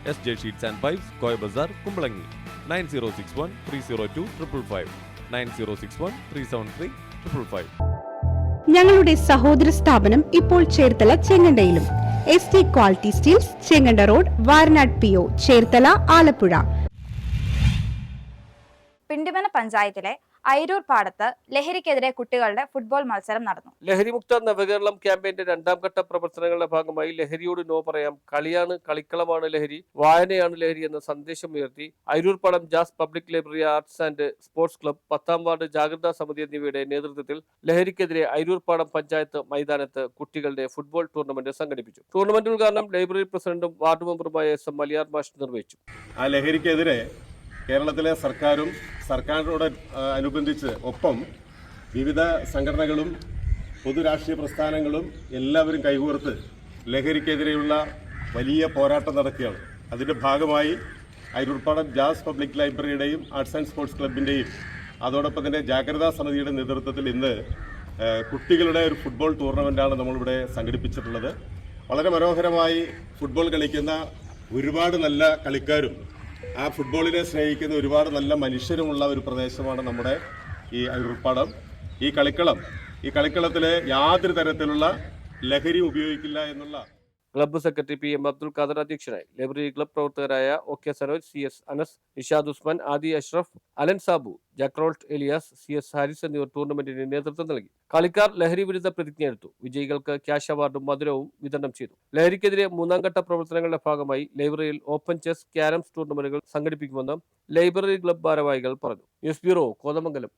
SJ Sheets and Pipes, Koi Bazaar, Kumbalangi. 9061 302 555. 9061 373 555. ഞങ്ങളുടെ സഹോദര സ്ഥാപനം ഇപ്പോൾ ചേർത്തല ചെങ്ങണ്ടയിലും. ST quality steels, Chenganda road, Varanad PO, Cherthala, Alappuzha. Pindimana പഞ്ചായത്തിലെ അയിരൂർ പാടത്ത് ലഹരിക്കെതിരെ കുട്ടികളുടെ ഫുട്ബോൾ മത്സരം നടന്നു. ലഹരിമുക്ത നവകേരളം ക്യാമ്പയിന്റെ രണ്ടാം ഘട്ട പ്രവർത്തനങ്ങളുടെ ഭാഗമായി ലഹരിയോട് നോ പറയാം, കളിയാണ് കളിക്കളമാണ് ലഹരി, വായനയാണ് ലഹരി എന്ന സന്ദേശം ഉയർത്തി അയിരൂർപ്പാടം ജാസ് public library arts and sports club, 10ാം വാർഡ് ജാഗ്രതാ സമിതി എന്നിവയുടെ നേതൃത്വത്തിൽ ലഹരിക്കെതിരെ അയിരൂർപ്പാടം പഞ്ചായത്ത് മൈതാനത്ത് കുട്ടികളുടെ ഫുട്ബോൾ ടൂർണമെന്റ് സംഘടിപ്പിച്ചു. ടൂർണമെന്റ് ഉദ്ഘാടനം ലൈബ്രറി പ്രസിഡന്റും വാർഡ് മെമ്പറുമായ SM മലിയാർ മാഷ് നിർവഹിച്ചു. ആ ലഹരിക്കെതിരെ കേരളത്തിലെ സർക്കാരിനോട് അനുബന്ധിച്ച് ഒപ്പം വിവിധ സംഘടനകളും പൊതുരാഷ്ട്രീയ പ്രസ്ഥാനങ്ങളും എല്ലാവരും കൈകോർത്ത് ലഹരിക്കെതിരെയുള്ള വലിയ പോരാട്ടം നടക്കുകയാണ്. അതിൻ്റെ ഭാഗമായി അയിരൂർപ്പാടം ജാസ് പബ്ലിക് ലൈബ്രറിയുടെയും ആർട്സ് ആൻഡ് സ്പോർട്സ് ക്ലബിൻ്റെയും അതോടൊപ്പം തന്നെ ജാഗ്രതാ സമിതിയുടെ നേതൃത്വത്തിൽ ഇന്ന് കുട്ടികളുടെ ഒരു ഫുട്ബോൾ ടൂർണമെൻറ്റാണ് നമ്മളിവിടെ സംഘടിപ്പിച്ചിട്ടുള്ളത്. വളരെ മനോഹരമായി ഫുട്ബോൾ കളിക്കുന്ന ഒരുപാട് നല്ല കളിക്കാരും ആ ഫുട്ബോളിനെ സ്നേഹിക്കുന്ന ഒരുപാട് നല്ല മനുഷ്യരുമുള്ള ഒരു പ്രദേശമാണ് നമ്മുടെ ഈ അയിരൂർപ്പാടം. ഈ കളിക്കളത്തിൽ യാതൊരു തരത്തിലുള്ള ലഹരി ഉപയോഗിക്കില്ല എന്നുള്ള club secretary PM Abdul Khader അധ്യക്ഷനായി. ലൈബ്രറി ക്ലബ്ബ് പ്രവർത്തകരായ OK സരോജ്, CS അനസ്, നിഷാദ് ഉസ്മാൻ, ആദി അഷ്റഫ്, അലൻ സാബു, ജാക്രോൾട്ട് എലിയാസ്, CS ഹാരിസ് എന്നിവർ ടൂർണമെന്റിന് നേതൃത്വം നൽകി. കളിക്കാർ ലഹരി വിരുദ്ധ പ്രതിജ്ഞയെടുത്തു. വിജയികൾക്ക് ക്യാഷ് അവാർഡും മധുരവും വിതരണം ചെയ്തു. ലഹരിക്കെതിരെ 3ാം ഘട്ട പ്രവർത്തനങ്ങളുടെ ഭാഗമായി ലൈബ്രറിയിൽ ഓപ്പൺ ചെസ്, ക്യാരംസ് ടൂർണമെന്റുകൾ സംഘടിപ്പിക്കുമെന്ന് ലൈബ്രറി ക്ലബ്ബ് ഭാരവാഹികൾ പറഞ്ഞു. News bureau, Kothamangalam.